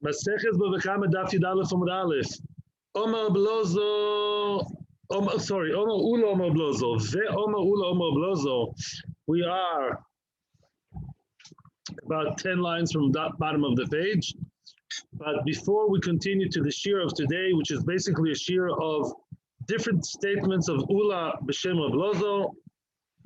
Maseches Bava Kama Daf Yud Aleph Amud Aleph. Omar Blozo. Sorry, Omar Ula Omar Blozo. Ve Omar Ula Omar Blozo. We are about 10 lines from the bottom of the page. But before we continue to the shir of today, which is basically a shir of different statements of Ula B'Shem Blozo,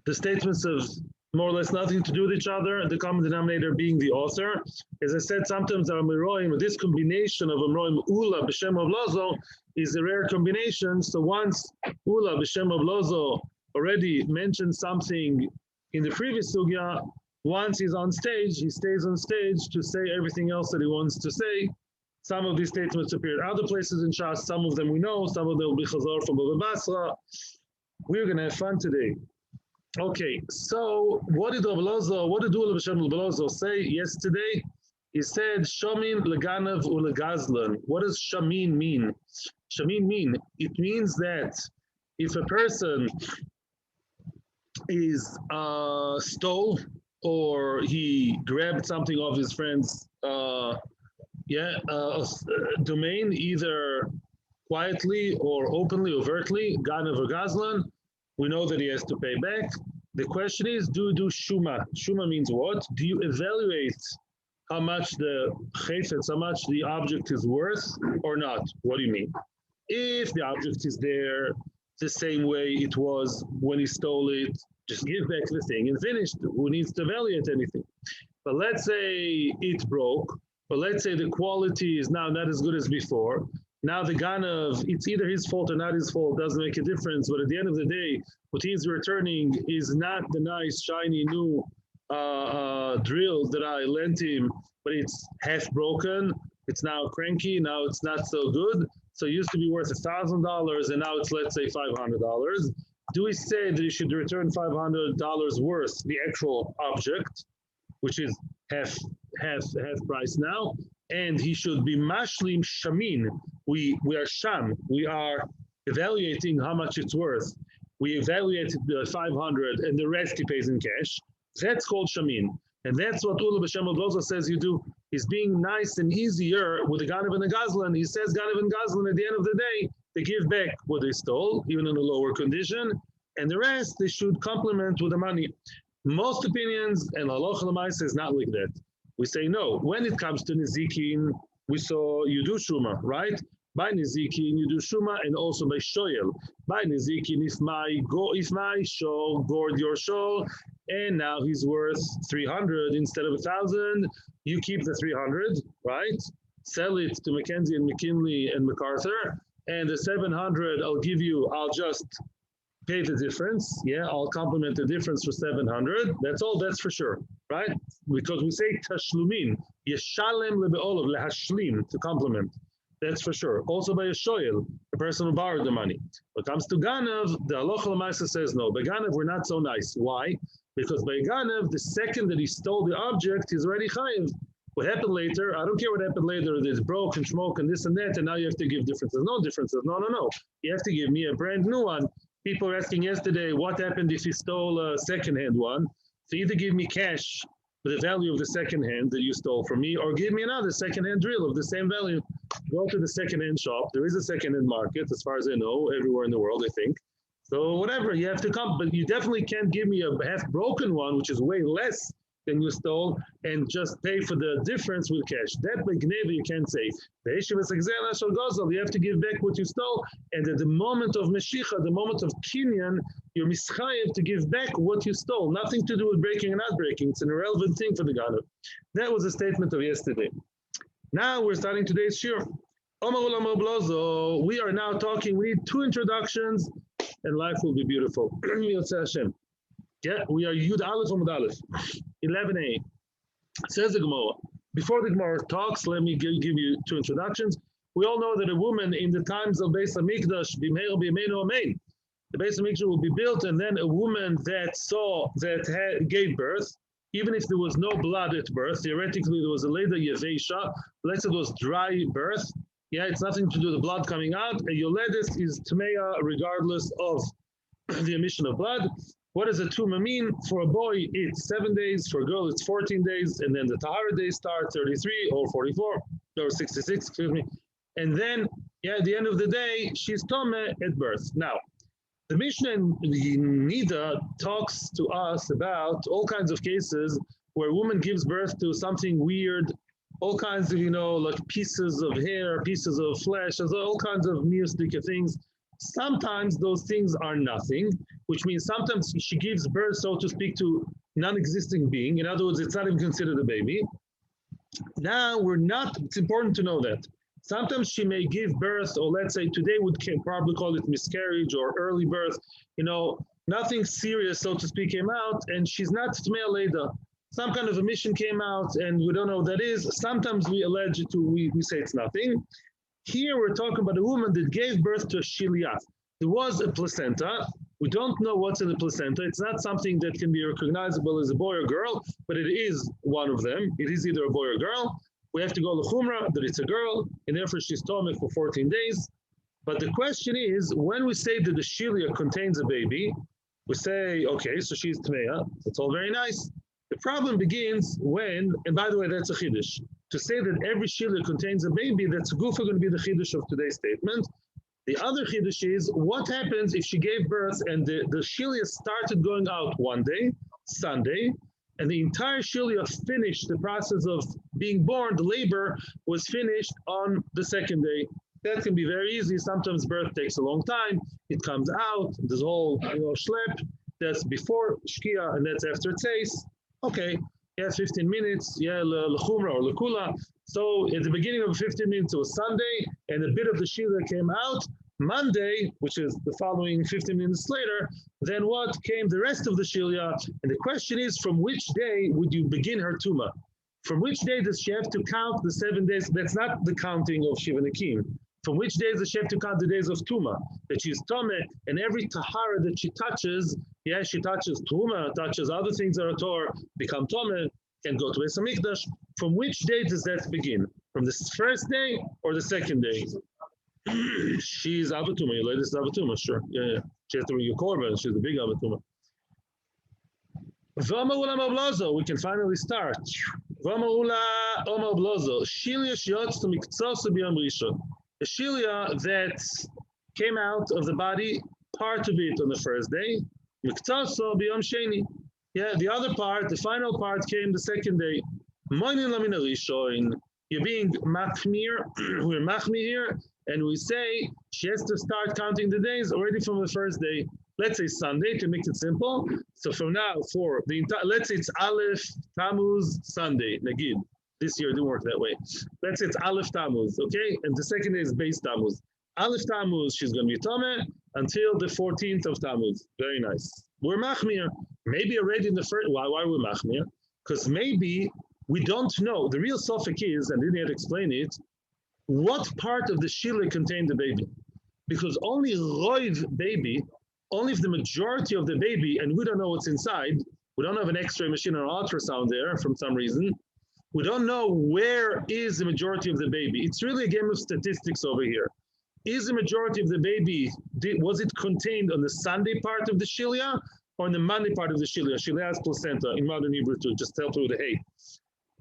the statements of more or less nothing to do with each other, the common denominator being the author. As I said, sometimes our Miroim, this combination of Miroim Ula B'Shem Blozo is a rare combination. So once Ula B'Shem Blozo already mentioned something in the previous sugya, once he's on stage, he stays on stage to say everything else that he wants to say. Some of these statements appear other places in Shas, some of them we know, some of them will be Chazor from Bava Basra. We're going to have fun today. Okay, so what did Ula B'Shem Blozo say yesterday? He said, Shamin leganav ulegazlan. What does shamin mean? Shamin mean, it means that if a person is stole or he grabbed something off his friend's domain, either quietly or openly, overtly, ganav or gazlan, we know that he has to pay back. The question is, do you do shuma? Shuma means what? Do you evaluate how much the chayfetz, how much the object is worth or not? What do you mean? If the object is there the same way it was when he stole it, just give back the thing and finished. Who needs to evaluate anything? But let's say it broke, or let's say the quality is now not as good as before. Now the ganav, it's either his fault or not his fault, doesn't make a difference. But at the end of the day, what he's returning is not the nice, shiny, new drill that I lent him, but it's half broken. It's now cranky. Now it's not so good. So it used to be worth $1,000, and now it's, let's say, $500. Do we say that you should return $500 worth the actual object, which is half price now, and he should be mashlim shamin? We are sham. We are evaluating how much it's worth. We evaluate the 500, and the rest he pays in cash. That's called shamin, and that's what Ula B'Shem Blozo says you do. He's being nice and easier with the ganav and the gazlan. He says ganav and gazlan at the end of the day, they give back what they stole, even in a lower condition, and the rest they should complement with the money. Most opinions, and halacha l'maaseh is not like that. We say no. When it comes to nizikin, we saw you do shuma, right? By nizikin you do shuma, and also by shoyel. By nizikin, if my shol gored your shol, and now he's worth 300 instead of 1,000, you keep the 300, right? Sell it to McKenzie and McKinley and MacArthur, and the 700 I'll just pay the difference. Yeah, I'll complement the difference for 700. That's all, that's for sure, right? Because we say tashlumin, yeshalem lebe'olav, lehashlim, to complement. That's for sure. Also by a shoyel, the person who borrowed the money. When it comes to ganav, the halacha l'maaseh says no. By ganav, we're not so nice. Why? Because by ganav, the second that he stole the object, he's already chayiv. What happened later, I don't care what happened later, it's broke and smoke and this and that, and now you have to give differences. No differences. No. You have to give me a brand new one. People were asking yesterday, what happened if you stole a second-hand one? So either give me cash for the value of the second-hand that you stole from me, or give me another second-hand drill of the same value. Go to the second-hand shop. There is a second-hand market, as far as I know, everywhere in the world, I think. So whatever, you have to come, but you definitely can't give me a half-broken one, which is way less than you stole, and just pay for the difference with cash. That by Gneva you can't say. You have to give back what you stole, and at the moment of Meshicha, the moment of Kinyan, you're mischayev to give back what you stole. Nothing to do with breaking and not breaking. It's an irrelevant thing for the Ganav. That was a statement of yesterday. Now we're starting today's shir. We are now talking, we need 2 introductions, and life will be beautiful. Yeah, we are Yud Aleph Amud Aleph, 11a. Says the Gemara. Before the Gemara talks, let me give you 2 introductions. We all know that a woman in the times of Beis HaMikdash, B'meir B'yemeinu Amen, the Beis HaMikdash will be built, and then a woman that gave birth, even if there was no blood at birth, theoretically there was a Leda Yevesha, let's say it was dry birth, yeah, it's nothing to do with the blood coming out. A Yoledes is Tmeya regardless of the emission of blood. What does a tuma mean? For a boy, it's 7 days. For a girl, it's 14 days. And then the tahara days start 33 or 44. or 66, excuse me. And then, yeah, at the end of the day, she's Tomeh at birth. Now, the Mishnah in Nida talks to us about all kinds of cases where a woman gives birth to something weird, all kinds of, like pieces of hair, pieces of flesh, all kinds of mystic things. Sometimes those things are nothing, which means sometimes she gives birth, so to speak, to non-existing being. In other words, it's not even considered a baby. Now it's important to know that. Sometimes she may give birth, or let's say today would probably call it miscarriage or early birth, nothing serious, so to speak, came out, and she's not Tmei Leda. Some kind of emission came out, and we don't know what that is. Sometimes we allege it we say it's nothing. Here we're talking about a woman that gave birth to a Shiliyah. There was a placenta. We don't know what's in the placenta. It's not something that can be recognizable as a boy or girl, but it is one of them. It is either a boy or girl. We have to go to Chumrah, that it's a girl, and therefore she's Tomeh for 14 days. But the question is, when we say that the Shiliyah contains a baby, we say, okay, so she's Tmeya. That's all very nice. The problem begins when, and by the way, that's a Chiddush. To say that every Shiliyah contains a baby, that's goofa going to be the Chiddush of today's statement. The other Chiddush is, what happens if she gave birth and the Shiliyah started going out one day, Sunday, and the entire Shiliyah finished the process of being born, the labor was finished on the second day. That can be very easy. Sometimes birth takes a long time. It comes out, this whole schlep, that's before Shkia and that's after Tzeis. Okay, yeah, 15 minutes, yeah, l'chumra or l'kula. So at the beginning of 15 minutes, it was Sunday, and a bit of the Shiliyah came out. Monday, which is the following 15 minutes later, then what came the rest of the Shiliyah? And the question is, from which day would you begin her Tumah? From which day does she have to count the 7 days? That's not the counting of Shiva Nakim. From which days does she have to count the days of Tumah? That she's Tomeh, and every tahara that she touches, yeah, she touches Tumah, touches other things that are Torah, become Tomeh, can go to Beis Hamikdash. From which day does that begin? From the first day or the second day? She's Avatuma, your latest Avatuma, sure. Yeah. She has to bring your korban, she's a big Avatuma. Vama ula mablazo, we can finally start. Vama ula mablazo, Shiliyah shiotz to miktzosu b'yom rishon. The Shiliyah that came out of the body, part of it on the first day, miktzosu b'yom sheni. Yeah, the other part, the final part came the second day. Moinin lamina rishon. You're being machmir, we're machmir here, and we say she has to start counting the days already from the first day. Let's say Sunday to make it simple. So from now, for the entire, let's say it's Aleph Tammuz Sunday, Nagid. This year it didn't work that way. Let's say it's Aleph Tammuz, okay? And the second day is Beis Tammuz. Aleph Tammuz, she's going to be Tomeh until the 14th of Tammuz. Very nice. We're machmir. Maybe already in the first, why are we machmir? Because maybe we don't know. The real suffix is, and I didn't yet explain it, what part of the Shiliyah contained the baby. Because only Roiv baby, only if the majority of the baby, and we don't know what's inside, we don't have an X-ray machine or ultrasound there from some reason, we don't know where is the majority of the baby. It's really a game of statistics over here. Is the majority of the baby, was it contained on the Sunday part of the Shiliyah or on the Monday part of the Shiliyah? Shiliyah has placenta in modern Hebrew too, just help with the hey.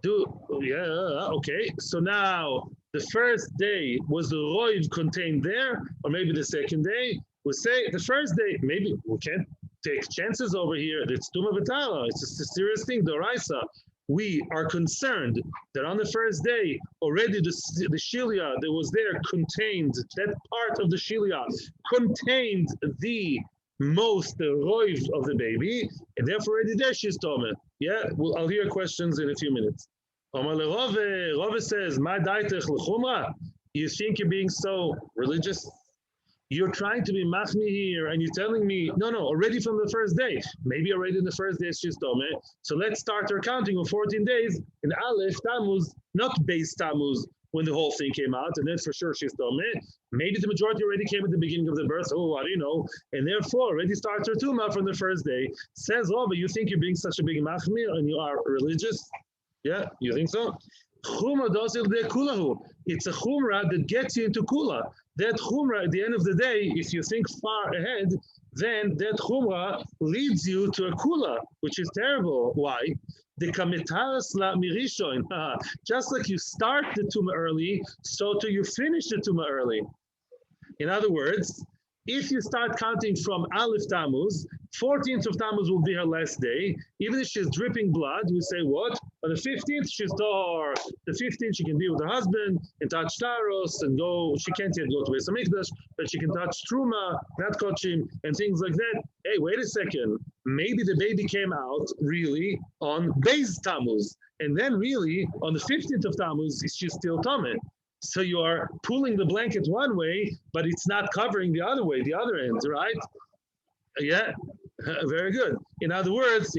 Okay. So now the first day was the Roiv contained there, or maybe the second day. We say the first day, maybe we can't take chances over here. It's Tumah V'Tahara. It's a serious thing, Doraisa. We are concerned that on the first day, already the Shiliyah that was there contained, that part of the Shiliyah contained the most Roiv of the baby, and therefore already there she's Tomeh. Yeah, I'll hear questions in a few minutes. Rove says, "Ma daitech l'chumra." You think you're being so religious? You're trying to be machmi here, and you're telling me, no, already from the first day. Maybe already in the first day she's Tomeh. So let's start our counting of 14 days in Aleph Tammuz, not Beis Tammuz, when the whole thing came out, and then for sure she's Tomeh. Maybe the majority already came at the beginning of the birth. Oh, I don't know. And therefore, already starts her Tumah from the first day. Says Rove, you think you're being such a big machmi and you are religious? Yeah, you think so? It's a chumrah that gets you into kula. That chumrah, at the end of the day, if you think far ahead, then that chumrah leads you to a kula, which is terrible. Why? The kametaras la mirishon. Just like you start the tumah early, so too you finish the tumah early. In other words, if you start counting from Aleph Tammuz, 14th of Tammuz will be her last day. Even if she's dripping blood, we say what? On the 15th, she's tahar. The 15th, she can be with her husband and touch taros and go. She can't yet go to Beis Hamikdash, but she can touch truma, not kochim, and things like that. Hey, wait a second. Maybe the baby came out really on Beis Tammuz, and then really on the 15th of Tammuz, she's still tameh. So you are pulling the blanket one way, but it's not covering the other way, the other end, right? Yeah, very good. In other words,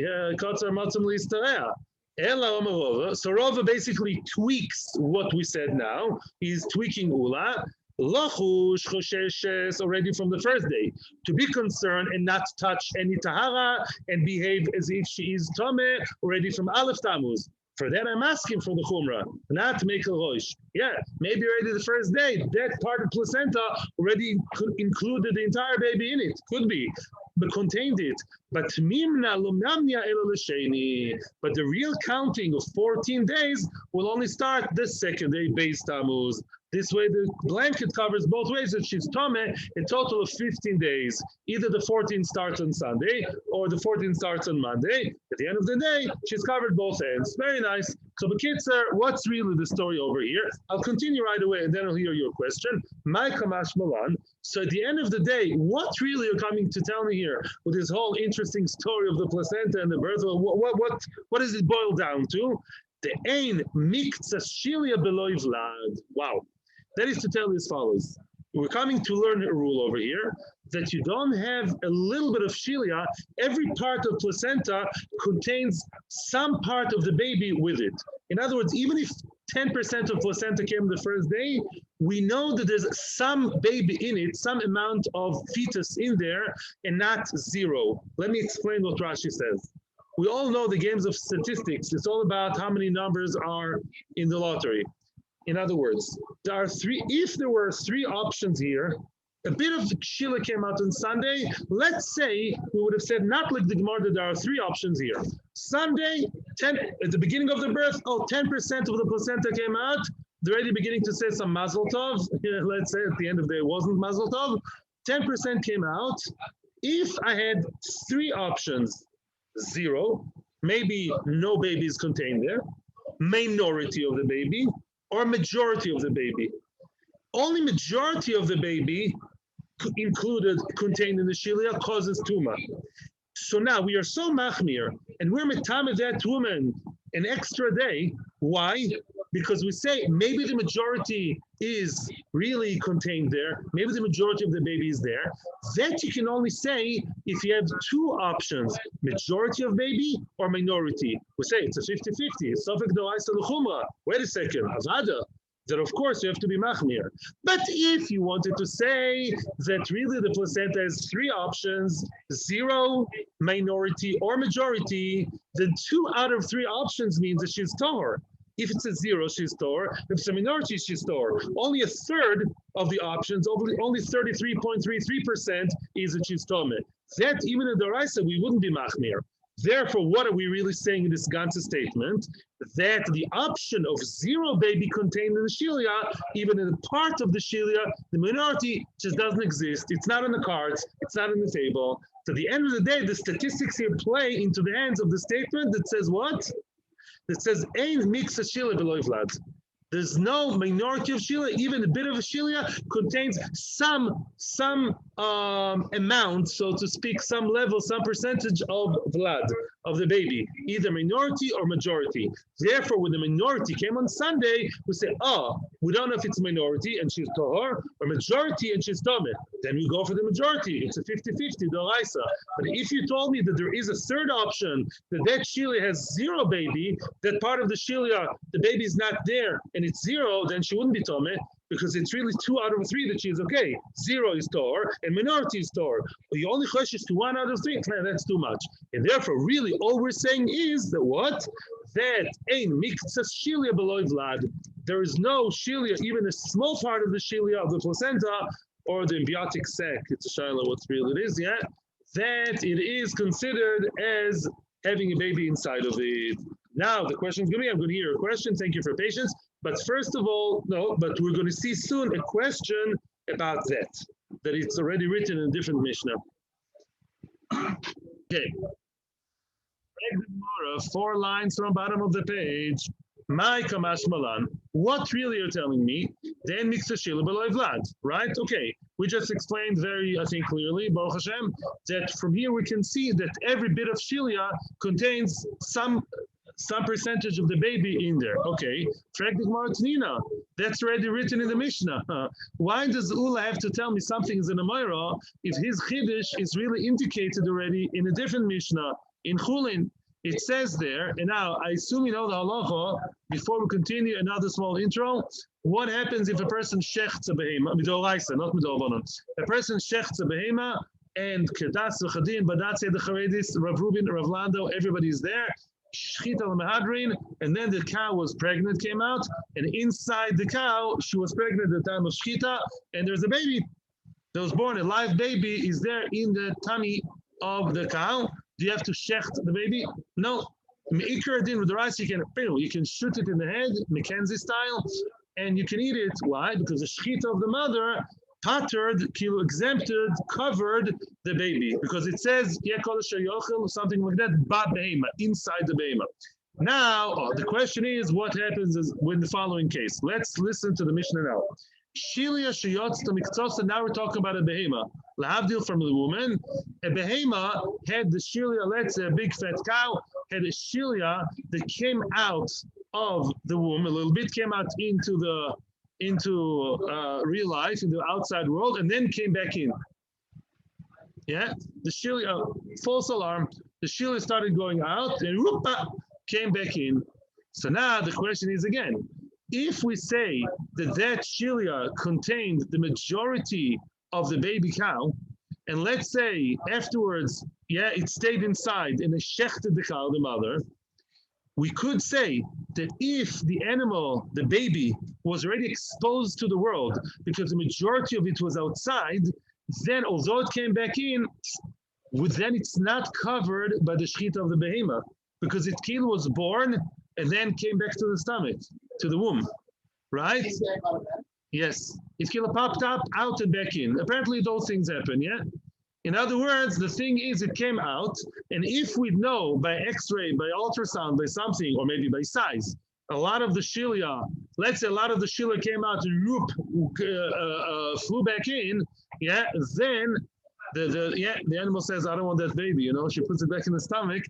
so Rava basically tweaks what we said now. He's tweaking Ula. Lachush choshes already from the first day, to be concerned and not touch any tahara and behave as if she is tameh already from Aleph Tammuz. For that, I'm asking for the chumrah, not to make a rosh. Yeah, maybe already the first day, that part of placenta already included the entire baby in it. Could be, but contained it. But but the real counting of 14 days will only start the second day, Beis Tammuz. This way, the blanket covers both ways that she's tameh a total of 15 days. Either the 14th starts on Sunday or the 14th starts on Monday. At the end of the day, she's covered both ends. Very nice. So, Bekitzer, what's really the story over here? I'll continue right away and then I'll hear your question. My Kamash Malan. So, at the end of the day, what really you're coming to tell me here with this whole interesting story of the placenta and the birth? What does it boil down to? The ein mikza shilia beloy vlad. Wow. That is to tell you as follows. We're coming to learn a rule over here that you don't have a little bit of shilia. Every part of placenta contains some part of the baby with it. In other words, even if 10% of placenta came the first day, we know that there's some baby in it, some amount of fetus in there, and not zero. Let me explain what Rashi says. We all know the games of statistics. It's all about how many numbers are in the lottery. In other words, there are three. If there were three options here, a bit of Shila came out on Sunday. Let's say we would have said, not like the Gemara, that there are three options here. Sunday, 10 at the beginning of the birth, 10% of the placenta came out. They're already beginning to say some mazel tov. Let's say at the end of the day it wasn't mazel tov. 10% came out. If I had three options, zero, maybe no baby is contained there, minority of the baby, or majority of the baby. Only majority of the baby contained in the shilia causes tuma. So now we are so machmir, and we're metameh that woman an extra day. Why? Because we say maybe the majority is really contained there, maybe the majority of the baby is there. That you can only say if you have two options, majority of baby or minority. We say it's a 50-50. Wait a second, Avada. That of course you have to be machmir. But if you wanted to say that really the placenta has three options, zero, minority, or majority, then 2 out of 3 options means that she's tahor. If it's a zero, she's tahor. If it's a minority, she's tahor. Only a third of the options, only 33.33% is that she's tameh. That even in the Raisa, we wouldn't be machmir. Therefore, what are we really saying in this Ganze statement? That the option of zero baby contained in the shilia, even in a part of the shilia, the minority just doesn't exist. It's not on the cards. It's not on the table. So at the end of the day, the statistics here play into the hands of the statement that says what? That says, ein miksa shilia beloy vlad. There's no minority of shilia, even a bit of a shilia contains some amount, so to speak, some level, some percentage of vlad, of the baby, either minority or majority. Therefore, when the minority came on Sunday, we say, we don't know if it's minority and she's tahor, or majority and she's tameh. Then we go for the majority. It's a 50-50, doraisa. But if you told me that there is a third option, that shilia has zero baby, that part of the shilia, the baby is not there, and it's zero, then she wouldn't be tameh, because it's really 2 out of 3 that she is okay. Zero is tor, and minority is tor. But you only question to 1 out of 3, that's too much. And therefore, really, all we're saying is that what? That ein mikzas shilia beloy vlad. There is no shilia, even a small part of the shilia of the placenta, or the embryonic sac. It's a shaila what real it is, yeah? That it is considered as having a baby inside of it. Now the question is going to be, I'm going to hear a question. Thank you for your patience. But first of all, no, but we're going to see soon a question about that it's already written in a different Mishnah. Okay. 4 lines from bottom of the page. My kamash malan. What really you're telling me? Then miksa shila beloy vlad, right? Okay. We just explained very, I think, clearly, Baruch Hashem, that from here we can see that every bit of shilia contains some percentage of the baby in there. Okay. That's already written in the Mishnah. Why does Ula have to tell me something is in a Moira if his Chiddush is really indicated already in a different Mishnah, in Chulin? It says there, and now I assume you know the halacha. Before we continue, another small intro. What happens if a person shechts a behema, midoraisa, not midorbanon? A person shechts a behema, and kedas v'chadin, badatze the charedis, Rav Rubin, Rav Lando, everybody's there. Shchita l'mehadrin, and then the cow was pregnant, came out, and inside the cow, she was pregnant at the time of shchita, and there's a baby that was born, a live baby is there in the tummy of the cow. Do you have to shecht the baby? No. Me'ikar din with the rice, you can shoot it in the head, Mackenzie style, and you can eat it. Why? Because the shchita of the mother pattered, exempted, covered the baby. Because it says, something like that, ba behema, inside the behema. Now, the question is, what happens is with the following case? Let's listen to the Mishnah now. Shilia sheyotz to miktzos, now we're talking about a behema. Lahavdil from the woman, a behema had the shilia, let's say a big fat cow, had a shilia that came out of the womb, a little bit came out into real life, in the outside world, and then came back in. Yeah, the shilia, false alarm, the shilia started going out and whoop, came back in. So now the question is again, if we say that shilia contained the majority of the baby cow, and let's say afterwards, it stayed inside and they shechted the cow, the mother, we could say that if the animal, the baby, was already exposed to the world because the majority of it was outside, then although it came back in, then it's not covered by the shechita of the behema because it was born and then came back to the stomach, to the womb, right? Yes, it popped up, out and back in. Apparently those things happen, yeah? In other words, the thing is it came out, and if we know by x-ray, by ultrasound, by something, or maybe by size, a lot of the shilia, let's say a lot of the shilia came out and flew back in, then the animal says, I don't want that baby, she puts it back in the stomach.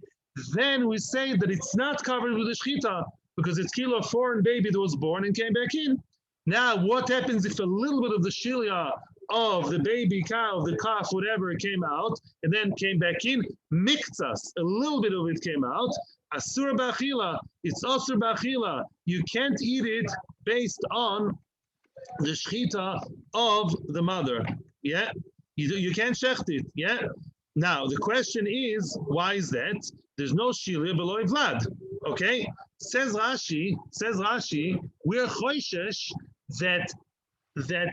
Then we say that it's not covered with the shchita because it's a foreign baby that was born and came back in. Now, what happens if a little bit of the shilia of the baby cow, the calf, whatever, came out and then came back in? Miktsas, a little bit of it came out. Asur b'achila, it's asur b'achila. You can't eat it based on the shchita of the mother. Yeah, you can't shecht it. Yeah. Now the question is, why is that? There's no shilia below vlad. Okay, says Rashi, we're choishesh that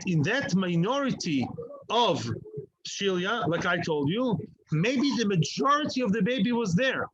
in that minority of shilia, like I told you, maybe the majority of the baby was there.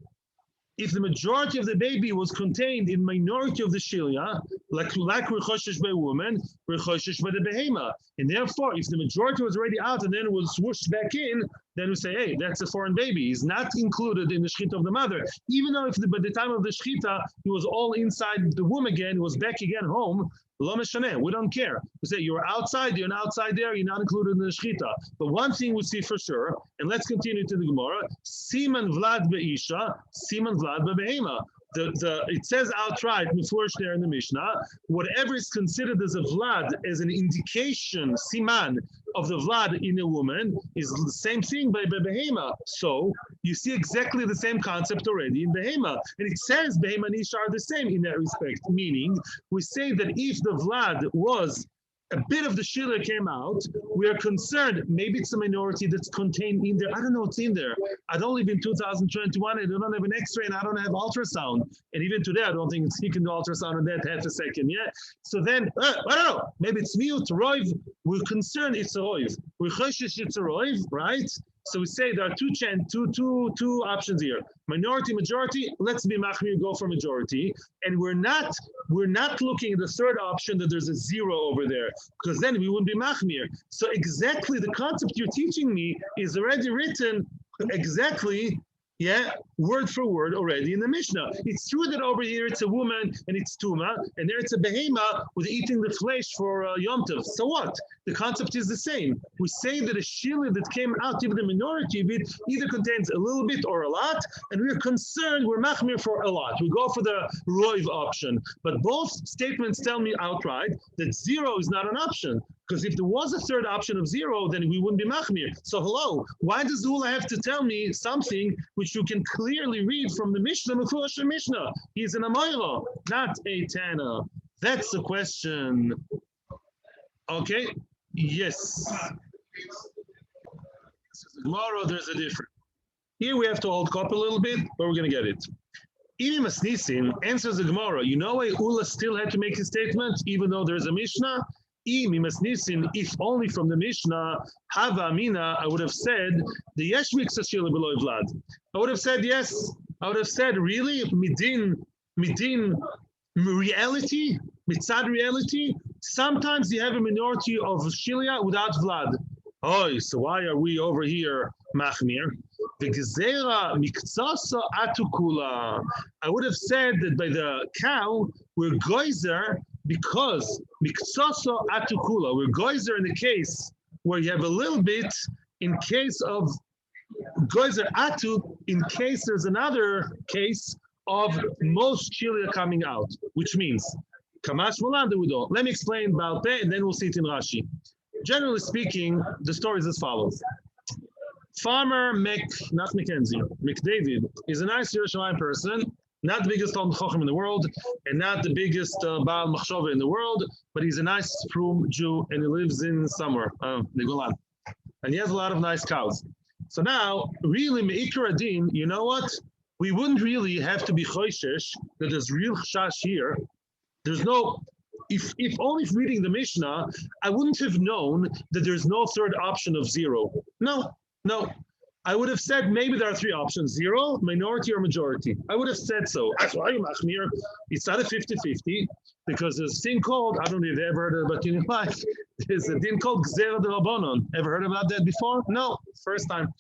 If the majority of the baby was contained in minority of the shilia, like we're choshesh by woman, we're choshesh by the behema. And therefore, if the majority was already out and then was swooshed back in, then we say, hey, that's a foreign baby. He's not included in the shchita of the mother. Even though by the time of the shchita, he was all inside the womb again, he was back again home, lo meshaneh, we don't care. We say, you're outside there, you're not included in the shchita. But one thing we see for sure, and let's continue to the Gemara, siman vlad be'isha, siman vlad be'behema. It says outright, mufurish there in the Mishnah, whatever is considered as a vlad, as an indication, siman, of the vlad in a woman, is the same thing by behema. So you see exactly the same concept already in behema. And it says behema and isha are the same in that respect, meaning we say that if the vlad was a bit of the shilia came out, we are concerned, maybe it's a minority that's contained in there. I don't know what's in there. I'd only been 2021 and I don't have an x-ray and I don't have ultrasound. And even today, I don't think he can do ultrasound in that half a second, yeah? So then, I don't know, maybe it's miut, roiv. We're concerned it's a roiv. We're choshesh it's a roiv, right? So we say there are two options here. Minority, majority, let's be machmir, go for majority. And we're not looking at the third option that there's a zero over there, because then we wouldn't be machmir. So exactly the concept you're teaching me is already written exactly, word for word already in the Mishnah. It's true that over here it's a woman and it's tuma, and there it's a behema with eating the flesh for Yom Tov. So what? The concept is the same. We say that a shila that came out, even the minority of it, either contains a little bit or a lot, and we're concerned, we're machmir for a lot. We go for the roiv option. But both statements tell me outright that zero is not an option. Because if there was a third option of zero, then we wouldn't be machmir. So hello, why does the Ula have to tell me something which you can clearly read from the Mishnah, Mefurash Mishnah? He's an Amayra, not a Tana. That's the question. Okay? Yes. Tomorrow there's a difference. Here we have to hold cup a little bit, but we're going to get it. Imi Masnisin answers the Gemara. You know why Ula still had to make his statement, even though there's a Mishnah? If only from the Mishnah, Hava Amina, I would have said the Yesh Miksashila below Vlad. I would have said yes. I would have said really, midin reality, mitzad reality. Sometimes you have a minority of Shilia without Vlad. Oh, so why are we over here, Machmir? The Gezerah Miktasa Atukula. I would have said that by the cow, we're Geyser because Miktasa Atukula. We're Geyser in the case where you have a little bit in case of Geyser Atu, in case there's another case of most Shilia coming out, which means Kamash Mulanda Udo. Let me explain about that and then we'll see it in Rashi. Generally speaking, the story is as follows. Farmer McDavid is a nice Yerushalayim person, not the biggest Talmud Chacham in the world, and not the biggest Baal Machshava in the world, but he's a nice, frum Jew, and he lives in somewhere, the Golan. And he has a lot of nice cows. So now, really, Me'ikar Adin, you know what? We wouldn't really have to be choishesh that there's real chash here. There's no... If only reading the Mishnah, I wouldn't have known that there's no third option of zero. No. I would have said maybe there are three options, zero, minority, or majority. I would have said so. That's why Machmir, it's not a 50-50, because there's a thing called, I don't know if you've ever heard of it in your life, there's a thing called Gzera de Rabbanon. Ever heard about that before? No, first time.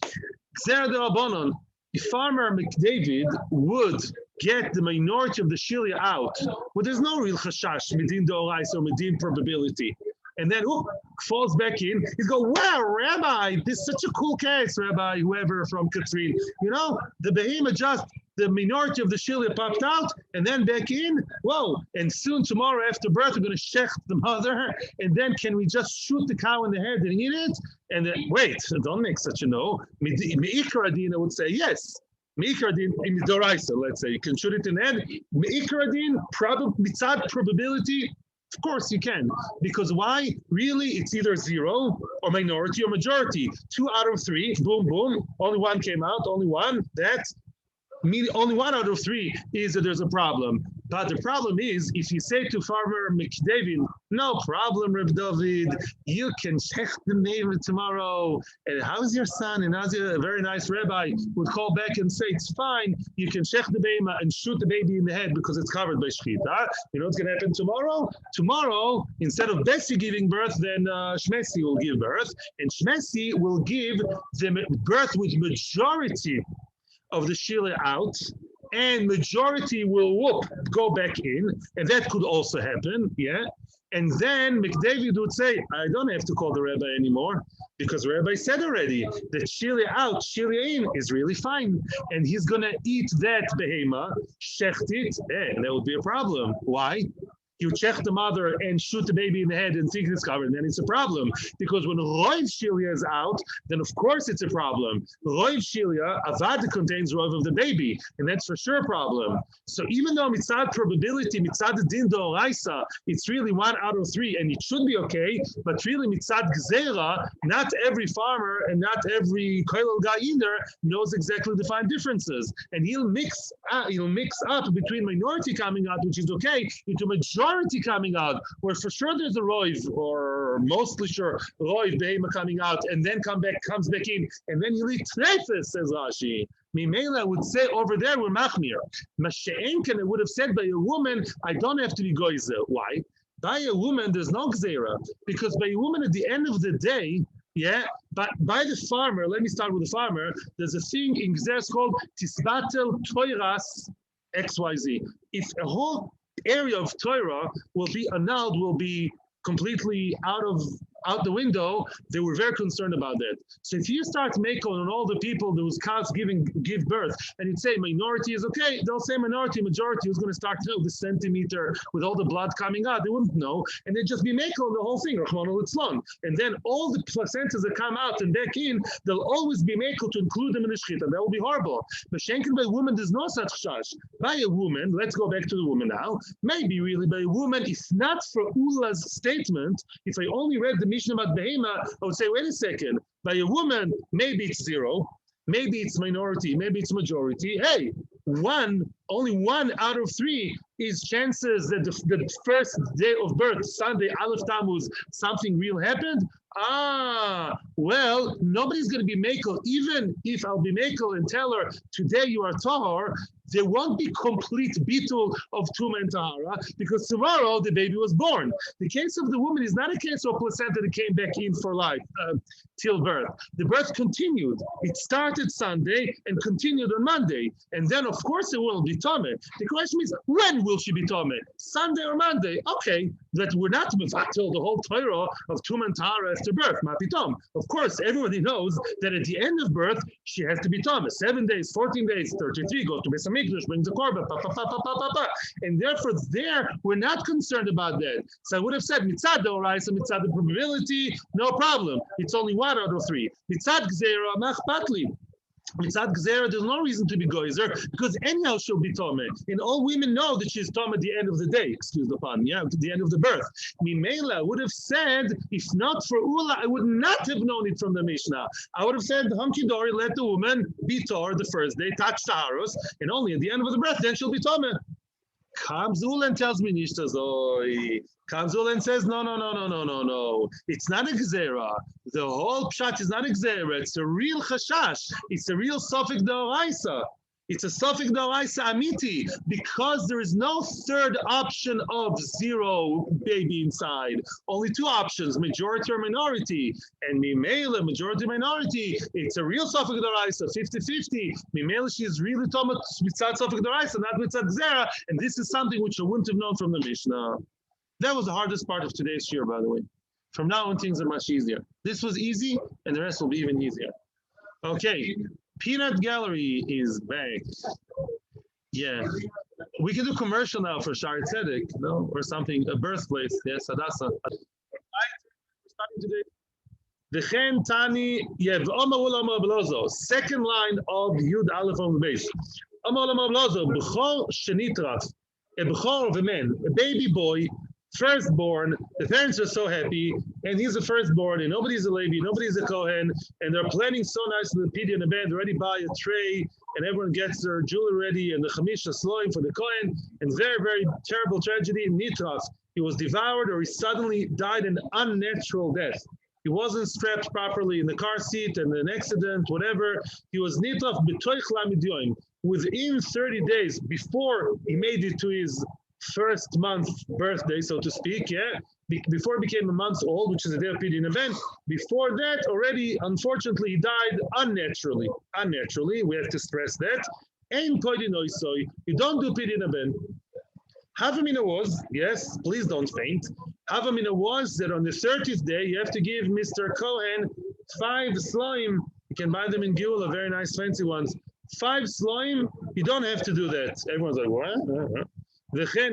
Gzera de Rabbanon. If Farmer McDavid would get the minority of the Shilia out, well, there's no real chashash, medin d'orais or medin probability. And then falls back in, he's go, wow, Rabbi, this is such a cool case, Rabbi, whoever from Katrin. You know, the behemoth just, the minority of the Shilia popped out, and then back in, whoa, and soon tomorrow after birth, we're going to shech the mother, and then can we just shoot the cow in the head and eat it? And then, wait, don't make such a no. Me'ikar Adin, I would say yes. Me'ikar Adin, in Doraisa, let's say, you can shoot it in the head. Me'ikar Adin, mitzad probability, of course you can. Because why? Really, it's either zero or minority or majority. 2 out of 3, boom, boom. Only one came out, only one. That's only 1 out of 3 is that there's a problem. But the problem is, if you say to Farmer McDavid, no problem, Reb David, you can check the name tomorrow. And how's your son? And how's your very nice rabbi would call back and say, it's fine, you can check the baby and shoot the baby in the head because it's covered by shchita. You know what's going to happen tomorrow? Tomorrow, instead of Bessie giving birth, then Shmesi will give birth. And Shmesi will give the birth with majority of the Shilia out, and majority will go back in, and that could also happen, and then McDavid would say, I don't have to call the rabbi anymore, because the rabbi said already that Shilia out, Shilia in is really fine, and he's going to eat that behema, shecht it, and that would be a problem. Why? You check the mother and shoot the baby in the head and think it's covered, then it's a problem. Because when Roiv Shilia is out, then of course it's a problem. Roiv Shilia, Avad contains Roiv of the baby, and that's for sure a problem. So even though mitzad probability, mitzad din d'oraisa, it's really 1 out of 3, and it should be okay, but really mitzad gzera, not every farmer and not every koilel guy either knows exactly the fine differences. And he'll mix up between minority coming out, which is okay, into majority majority coming out, where for sure there's a roiv, or mostly sure roiv behema coming out, and then comes back in, and then you leave treifes, says Rashi. Mimela would say over there we're machmir. Masha'enken, it would have said by a woman, I don't have to be goizer. Why? By a woman, there's no gzera, because by a woman at the end of the day, but by the farmer, let me start with the farmer, there's a thing in gzeres called tisbatel toiras XYZ. If a whole area of Torah will be annulled, will be completely out the window, they were very concerned about that. So if you start making on all the people whose cows give birth, and you'd say minority is okay, they'll say minority, majority is going to start to the centimeter with all the blood coming out. They wouldn't know, and they'd just be making on the whole thing, and then all the placentas that come out and back in, they'll always be making to include them in the shechita. That will be horrible. But shenken by a woman, there's no such chash. By a woman, let's go back to the woman now. Maybe really by a woman, if not for Ula's statement, if I only read the Mishnah about Behema, I would say, wait a second, by a woman, maybe it's zero, maybe it's minority, maybe it's majority. Hey, only one out of three is chances that the first day of birth, Sunday, Aleph Tammuz, something real happened. Well, nobody's going to be Mekel. Even if I'll be Mekel and tell her, today you are Tahar, there won't be complete bitul of Tumah and Tahara, because tomorrow the baby was born. The case of the woman is not a case of placenta that came back in for life till birth. The birth continued. It started Sunday and continued on Monday. And then, of course, it will be Tomeh. The question is, when will she be Tomeh? Sunday or Monday? Okay, that we're not mevatel the whole Torah of Tumah and Tahara after birth. Mapitom. Of course, everybody knows that at the end of birth, she has to be Tomeh. 7 days, 14 days, 33, go to Beis Hamikdash, bring the korban, and therefore there, we're not concerned about that. So I would have said, mitzad d'oraisa, mitzad the probability, no problem. It's only 1 out of 3. Mitzad gzera, machpatli. Mitzad Gzera, there's no reason to be goizer, because anyhow she'll be Tomeh. And all women know that she's Tomeh at the end of the day, excuse the pun, to the end of the birth. Mimela would have said, if not for Ula, I would not have known it from the Mishnah. I would have said, Hunky Dory, let the woman be Tor the first day, touch Taharos, and only at the end of the birth, then she'll be Tomeh. Comes Ula and tells me, Nishtazoi. Comes Ula and says, no. It's not a gzera. The whole pshat is not a gzera. It's a real chashash. It's a real suffix d'oraisa. It's a suffix d'oraisa amiti, because there is no third option of zero baby inside. Only 2 options, majority or minority. And mimela, majority minority, it's a real suffix d'oraisa, 50-50. Mimela, she is really talking mitzad suffix d'oraisa, not mitzad gzera. And this is something which I wouldn't have known from the Mishnah. That was the hardest part of today's shiur, by the way. From now on, things are much easier. This was easy, and the rest will be even easier. Okay, Peanut Gallery is back. Yeah. We can do commercial now for Shari Tzedek, no? Or something, a birthplace. Yes, Hadassah. We're starting today. V'chen Tani Yev Oma Ulama Blozo. Second line of Yud Aleph on the base. Oma Ulama Blozo. B'chol Shenitraf. A b'chol of a man, a baby boy, firstborn. The parents are so happy, and he's the firstborn, and nobody's a Levi, nobody's a Kohen, and they're planning so nice in the Pidyon event. They already buy a tray, and everyone gets their jewelry ready, and the Chamisha Sloim for the Kohen. And very, very terrible tragedy in Nitraf. He was devoured, or he suddenly died an unnatural death. He wasn't strapped properly in the car seat, and an accident, whatever. He was Nitraf b'Teichtal Amud Yomi. Within 30 days, before he made it to his first month birthday, so to speak, before he became a month old, which is a day of Pidyon event, before that, already, unfortunately, he died unnaturally. Unnaturally, we have to stress that. Ein Pidyon oisoi, you don't do Pidyon event. Havamina was, yes, please don't faint. Havamina was that on the 30th day, you have to give Mr. Cohen 5 slime. You can buy them in Geulah, very nice, fancy ones. 5 slime, you don't have to do that. Everyone's like, what?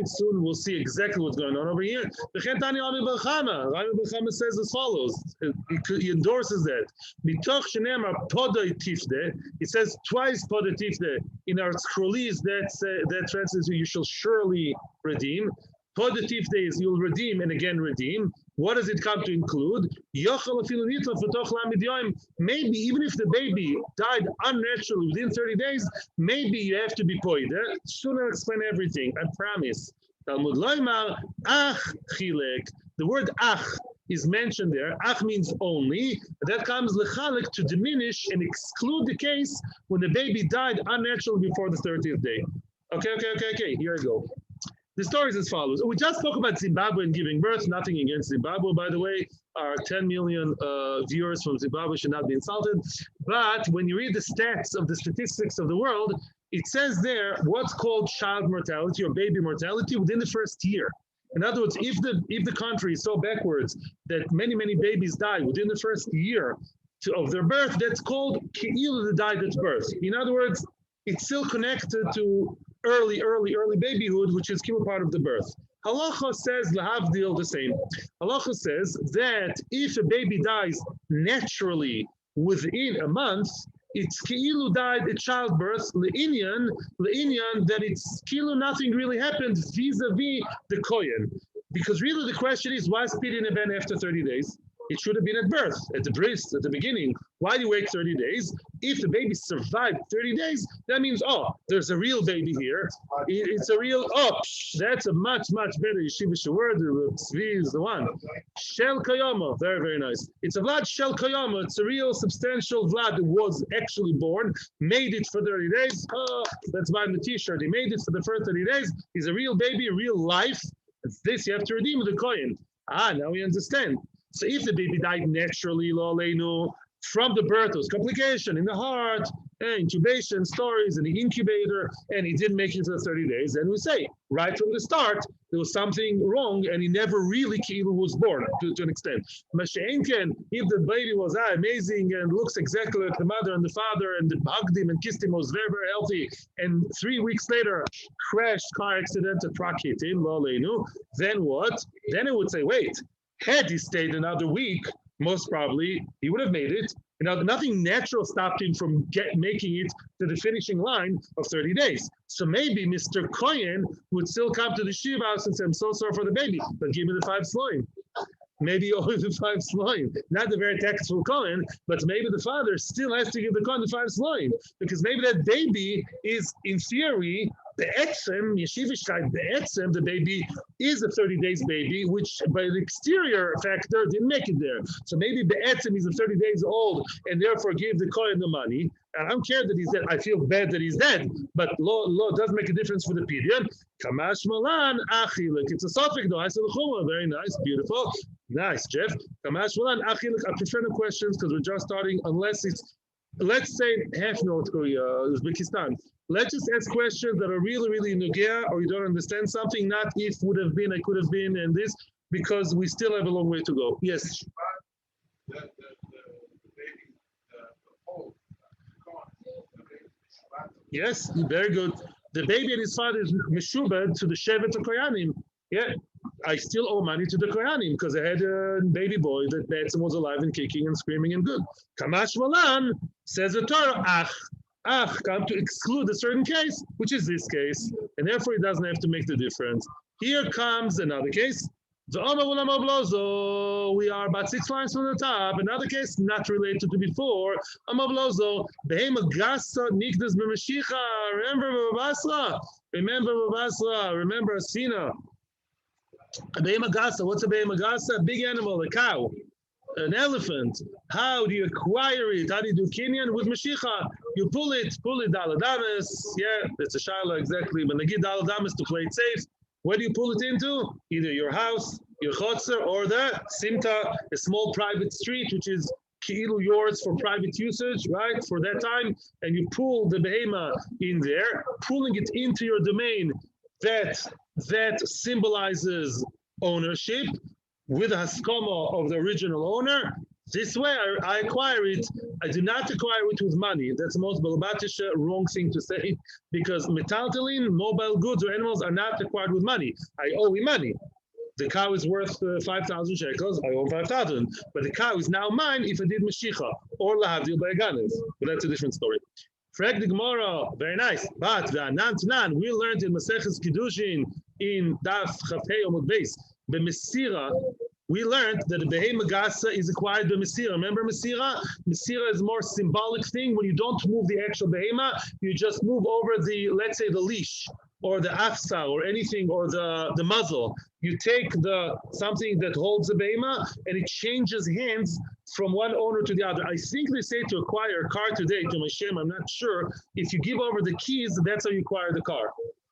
Soon we'll see exactly what's going on over here. Tani Rami Belchama says as follows. He endorses that. Mitoch shenemar podoi tifde. It says twice podoi tifde. In our scrollies, that translates to you shall surely redeem. Podoi tifde is you'll redeem and again redeem. What does it come to include? Maybe even if the baby died unnaturally within 30 days, maybe you have to be poid. Soon I'll explain everything, I promise. Talmud loymar ach chilek. The word ach is mentioned there. Ach means only. That comes lechalik, to diminish and exclude the case when the baby died unnaturally before the 30th day. Okay. Here I go. The story is as follows. We just spoke about Zimbabwe and giving birth. Nothing against Zimbabwe, by the way. Our 10 million viewers from Zimbabwe should not be insulted. But when you read the stats of the statistics of the world, it says there what's called child mortality or baby mortality within the first year. In other words, if the country is so backwards that many babies die within the first year of their birth, that's called ki'ilu, they died at birth. In other words, it's still connected to early babyhood, which is still part of the birth. Halacha says lahavdil the same. Halacha says that if a baby dies naturally within a month, it's ki'ilu died at childbirth, le'inyan, that it's ki'ilu nothing really happened vis-a-vis the kohen. Because really the question is, why is Pidyon a ben after 30 days? It should have been at birth, at the bris, at the beginning. Why do you wait 30 days? If the baby survived 30 days, that means, there's a real baby here. It's a real, that's a much better yeshivish word. Tzvi is the one. Shel Kayama, very nice. It's a Vlad Shel Kayama. It's a real substantial Vlad that was actually born, made it for 30 days. That's buying the t-shirt. He made it for the first 30 days. He's a real baby, a real life. It's this, you have to redeem with the kohen. Now we understand. So if the baby died naturally, lo aleinu, from the birth, there was complication in the heart, intubation, stories in the incubator, and he didn't make it to the 30 days, then we say, right from the start, there was something wrong, and he never really was born to an extent. Masha'enken, if the baby was amazing and looks exactly like the mother and the father, and hugged him and kissed him, was very healthy, and 3 weeks later, crashed, car accident, a truck hit him, lo aleinu, then what? Then it would say, wait, had he stayed another week, most probably he would have made it. Nothing natural stopped him from making it to the finishing line of 30 days. So maybe Mr. Cohen would still come to the shiva house and say, I'm so sorry for the baby, but give me the 5 sloim. Maybe only the 5 sloim. Not the very tactful Cohen, but maybe the father still has to give the Cohen the 5 sloim. Because maybe that baby is, in theory, the baby is a 30 days baby, which by the exterior factor didn't make it there. So maybe be'etzem is 30 days old and therefore gave the kohen the money. And I don't care that he's dead. I feel bad that he's dead, but law does make a difference for the Pidyon. Kamash malan achilek. It's a suffix though. I said very nice, beautiful, nice, Jeff. Kamash malan achilek. I prefer the questions because we're just starting. Unless it's, let's say, half North Korea, Uzbekistan. Let's just ask questions that are really nugea, or you don't understand something, not if would have been, I could have been, and this, because we still have a long way to go. Yes. Yes, very good. The baby and his father is meshubed to the shevet of Koyanim. Yeah, I still owe money to the Koyanim because I had a baby boy that Batson was alive and kicking and screaming and good. Kamash Malan says the Torah, come to exclude a certain case, which is this case, and therefore it doesn't have to make the difference. Here comes another case. We are about 6 lines from the top. Another case not related to before. Remember Babasra. Remember Asina. What's a behemagasa? A big animal, a cow. An elephant. How do you acquire it? How do you do kinyan? With Mashiach. You pull it daladamas. Yeah, that's a shaila exactly. But nagid daladamas to play it safe. Where do you pull it into? Either your house, your chotzer, or the simta, a small private street, which is ki'ilu yours for private usage, right? For that time, and you pull the behema in there, pulling it into your domain. That symbolizes ownership with a haskama of the original owner. This way I acquire it. I do not acquire it with money. That's the most balabatisha wrong thing to say, because metaltalin, mobile goods or animals are not acquired with money. I owe him money. The cow is worth 5,000 shekels. I owe 5,000. But the cow is now mine if I did Mashiach or lahavdil by Aganis. But that's a different story. Frag the Gemara, very nice. But we learned in Maseches Kiddushin in Daf Chafei Amud Beis, B'Mesira, we learned that the behemagasa is acquired by Mesira. Remember Mesira? Mesira is a more symbolic thing. When you don't move the actual behema, you just move over the, let's say, the leash. or the afsa or anything, or the muzzle. You take something that holds the behema and it changes hands from one owner to the other. I think they say to acquire a car today, to my shame, I'm not sure. If you give over the keys, that's how you acquire the car.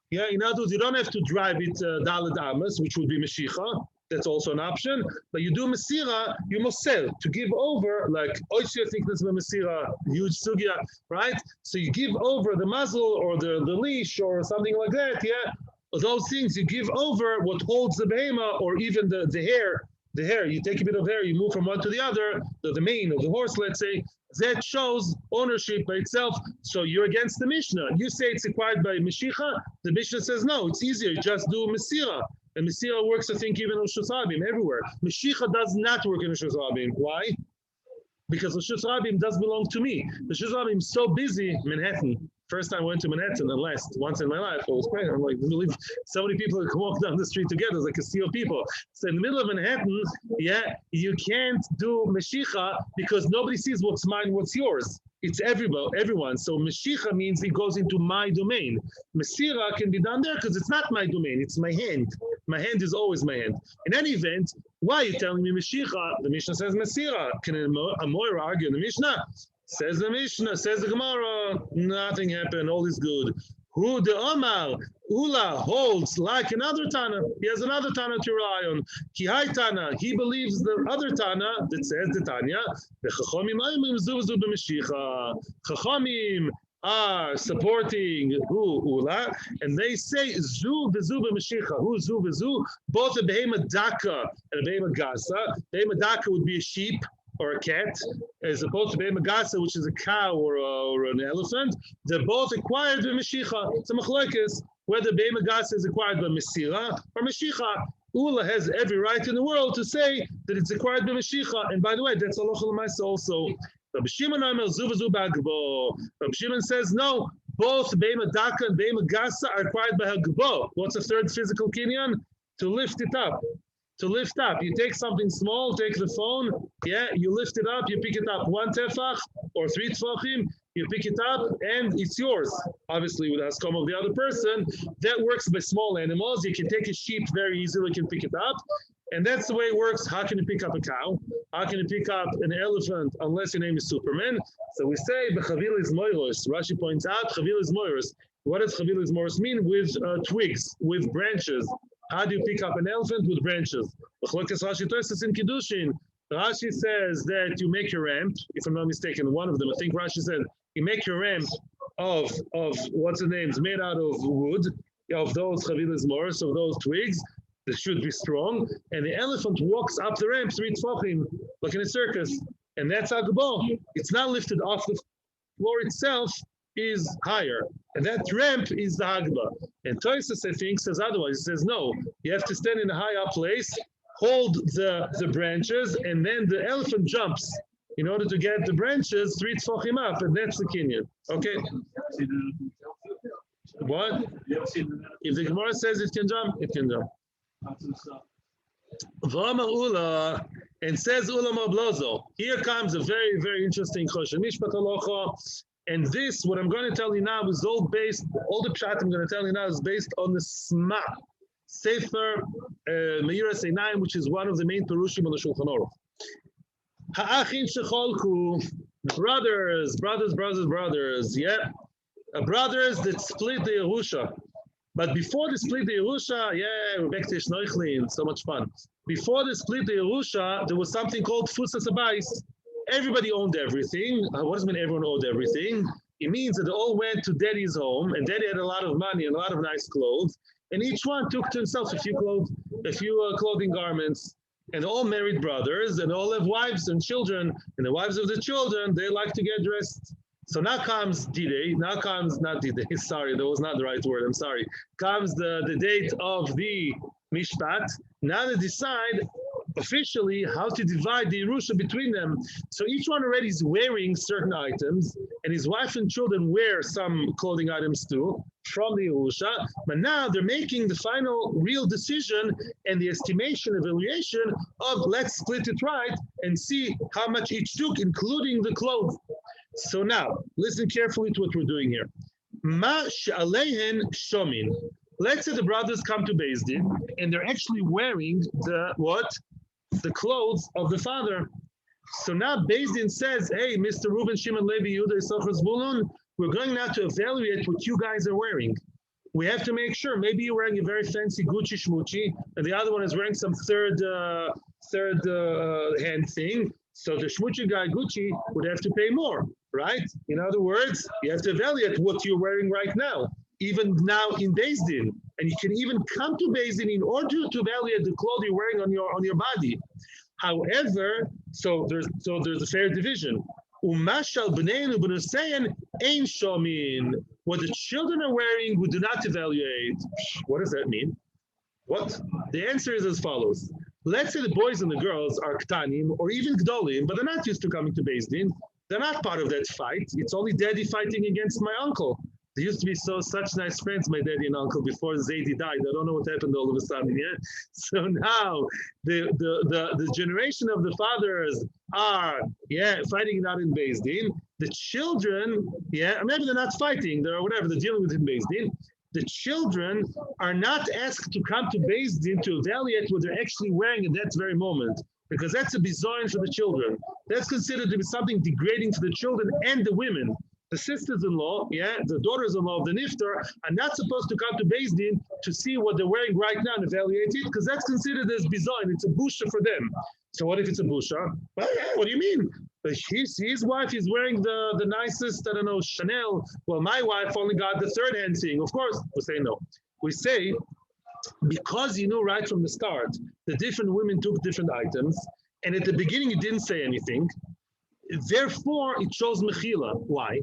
Yeah, in other words, you don't have to drive it Dalet Amos, which would be Meshicha. That's also an option. But you do Mesira, you must sell to give over, like Oishi, I think this is Mesira, huge sugya, right? So you give over the muzzle or the leash or something like that, yeah? Those things you give over what holds the behema, or even the hair. The hair, you take a bit of hair, you move from one to the other, the mane of the horse, let's say, that shows ownership by itself. So you're against the Mishnah. You say it's acquired by Meshicha. The Mishnah says, no, it's easier. Just do Mesira. And Mesira works, I think, even on Shusabim, everywhere. Meshicha does not work in Shusabim. Why? Because the Shusabim does belong to me. The Shusabim is so busy, Manhattan. First time I went to Manhattan and last once in my life, I was crazy. I'm like, believe so many people can walk down the street together. It's like a sea of people. So in the middle of Manhattan, yeah, you can't do Meshicha because nobody sees what's mine, what's yours. It's everyone. So Meshicha means it goes into my domain. Mesira can be done there because it's not my domain. It's my hand. My hand is always my hand. In any event, why are you telling me Meshicha? The Mishnah says Mesira. Can a Moira argue in the Mishnah? Says the Mishnah, says the Gemara, nothing happened, all is good. Who the Omar, Ula holds like another Tana. He has another Tana to rely on. Kihai Tana, he believes the other Tana that says the Tanya, the Chachamim are supporting Ula, and they say Zu v'Zu b'Mashicha. Who Zu v'Zu? Both a behema daka and a behema gasa. Behema daka would be a sheep or a cat, as opposed to behema gasa, which is a cow or an elephant. They're both acquired by Mashicha. It's a machlokes whether behema gasa is acquired by Mesira or Mashicha. Ula has every right in the world to say that it's acquired by Mashicha. And by the way, that's halacha l'maisa also. Rabbi Shimon says no. Both behema daka and behema gasa are acquired by hagbo. What's the third physical kinyan? To lift it up. To lift up. You take something small, take the phone, yeah, you lift it up, you pick it up 1 tefach or 3 tefachim, you pick it up and it's yours. Obviously with the haskom of the other person. That works by small animals. You can take a sheep very easily, you can pick it up. And that's the way it works. How can you pick up a cow? How can you pick up an elephant unless your name is Superman? So we say, B'chavil is moiros. Rashi points out, Chavil is moiros. What does Chavil is moiros mean? With twigs, with branches. How do you pick up an elephant? With branches? Rashi in Kiddushin. Rashi says that you make your ramp, if I'm not mistaken, one of them, I think Rashi said, you make your ramp of what's the names, made out of wood, of those chavilas moros, of those twigs, that should be strong, and the elephant walks up the ramp 3 tefachim, like in a circus, and that's agbo. It's not lifted off the floor itself, is higher. And that ramp is the Hagba. And Toysus, I think, says otherwise. He says, no, you have to stand in a high up place, hold the branches, and then the elephant jumps in order to get the branches 3 tefachim up, and that's the kinyan. Okay? What? If the Gemara says it can jump, it can jump. V'amar Ula, and says Ula Mablozo. Here comes a very, very interesting question. Mishpat halacha. And this, what I'm going to tell you now, is all the pshat I'm going to tell you now is based on the Sma, Sefer Meiras Einayim, which is one of the main Perushim on the Shulchan Aruch. Ha'achin shecholku, brothers, yeah, brothers that split the Yerusha. But before they split the Yerusha, yeah, we're back to Shnoichlin, so much fun. Before they split the Yerusha, there was something called Fusas Abayis. Everybody owned everything. What does it mean everyone owned everything? It means that they all went to daddy's home, and daddy had a lot of money and a lot of nice clothes, and each one took to himself a few clothing garments, and all married brothers, and all have wives and children, and the wives of the children, they like to get dressed. So now comes D-Day, not D-Day, sorry, that was not the right word, I'm sorry. Comes the date of the Mishpat. Now they decide officially how to divide the Yerusha between them. So each one already is wearing certain items, and his wife and children wear some clothing items too from the Yerusha. But now they're making the final real decision and the estimation, evaluation of let's split it right and see how much each took, including the clothes. So now, listen carefully to what we're doing here. Ma she'alehen shomin. Let's say the brothers come to Beth Din and they're actually wearing the what? The clothes of the father. So now Beth Din says, hey, Mr. Reuben, Shimon, Levi, Yehuda, Issachar, Zvulun, we're going now to evaluate what you guys are wearing. We have to make sure. Maybe you're wearing a very fancy Gucci schmucci, and the other one is wearing some third hand thing. So the schmucci guy, Gucci, would have to pay more, right? In other words, you have to evaluate what you're wearing right now, even now in Beth Din. And you can even come to Beth Din in order to evaluate the clothes you're wearing on your body. However, so there's a fair division. Umashal b'neinu b'nusein ein shomin. What the children are wearing, we do not evaluate. What does that mean? What? The answer is as follows. Let's say the boys and the girls are ktanim or even gdolim, but they're not used to coming to Beth Din. They're not part of that fight. It's only daddy fighting against my uncle. They used to be such nice friends, my daddy and uncle, before Zaidi died. I don't know what happened all of a sudden, yeah? So now the generation of the fathers are, fighting it out in Beth Din. The children, maybe they're not fighting, they're whatever, they're dealing with in Beth Din. The children are not asked to come to Beth Din to evaluate what they're actually wearing at that very moment, because that's a bizoin for the children. That's considered to be something degrading for the children and the women. The sisters-in-law, the daughters-in-law of the niftar are not supposed to come to Beth Din to see what they're wearing right now and evaluate it, because that's considered as bizoin. It's a busha for them. So what if it's a busha? Well, what do you mean? His wife is wearing the nicest, I don't know, Chanel. Well, my wife only got the third-hand thing. Of course, we say no. We say, because you knew right from the start, the different women took different items, and at the beginning you didn't say anything, therefore it shows mechila. Why?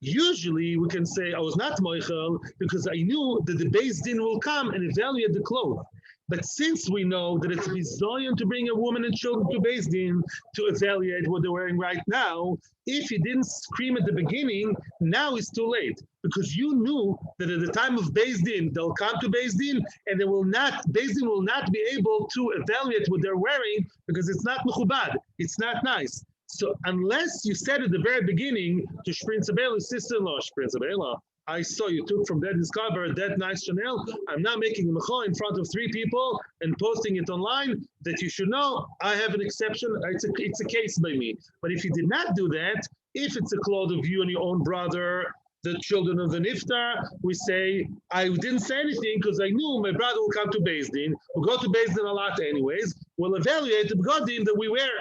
Usually we can say I was not moichel because I knew that the Beth Din will come and evaluate the clothes. But since we know that it's bizoyon to bring a woman and children to Beth Din to evaluate what they're wearing right now, if you didn't scream at the beginning, now it's too late. Because you knew that at the time of Beth Din, they'll come to Beth Din and Beth Din will not be able to evaluate what they're wearing because it's not mechubad, it's not nice. So unless you said at the very beginning to Shprincabela's sister-in-law, Shprincabela, I saw you took from that discover that nice Chanel. I'm now making a mecho in front of 3 people and posting it online that you should know I have an exception. It's a case by me. But if you did not do that, if it's a cloth of you and your own brother, the children of the niftar, we say, I didn't say anything because I knew my brother will come to Beth Din. We'll go to Beth Din a lot anyways. We'll evaluate the begodim that we wear.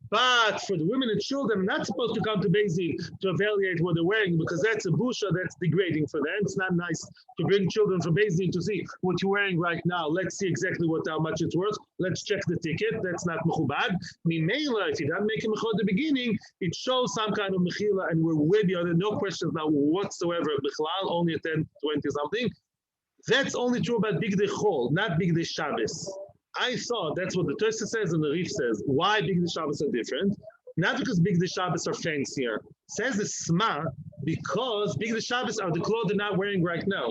But for the women and children, I'm not supposed to come to Beth Din to evaluate what they're wearing because that's a busha, that's degrading for them. It's not nice to bring children from Beth Din to see what you're wearing right now. Let's see exactly how much it's worth. Let's check the ticket. That's not mechubad. Mimela, if you don't make a mechubad at the beginning, it shows some kind of mechila, and we're way beyond it. No questions now whatsoever. Bichlal, only at 10, 20 something. That's only true about Bigdei Chol, not Bigdei Shabbos. I thought that's what the Tosha says and the Rif says. Why Bigdei Shabbos are different? Not because Bigdei Shabbos are fancier. Says the Sma, because Bigdei Shabbos are the clothes they're not wearing right now.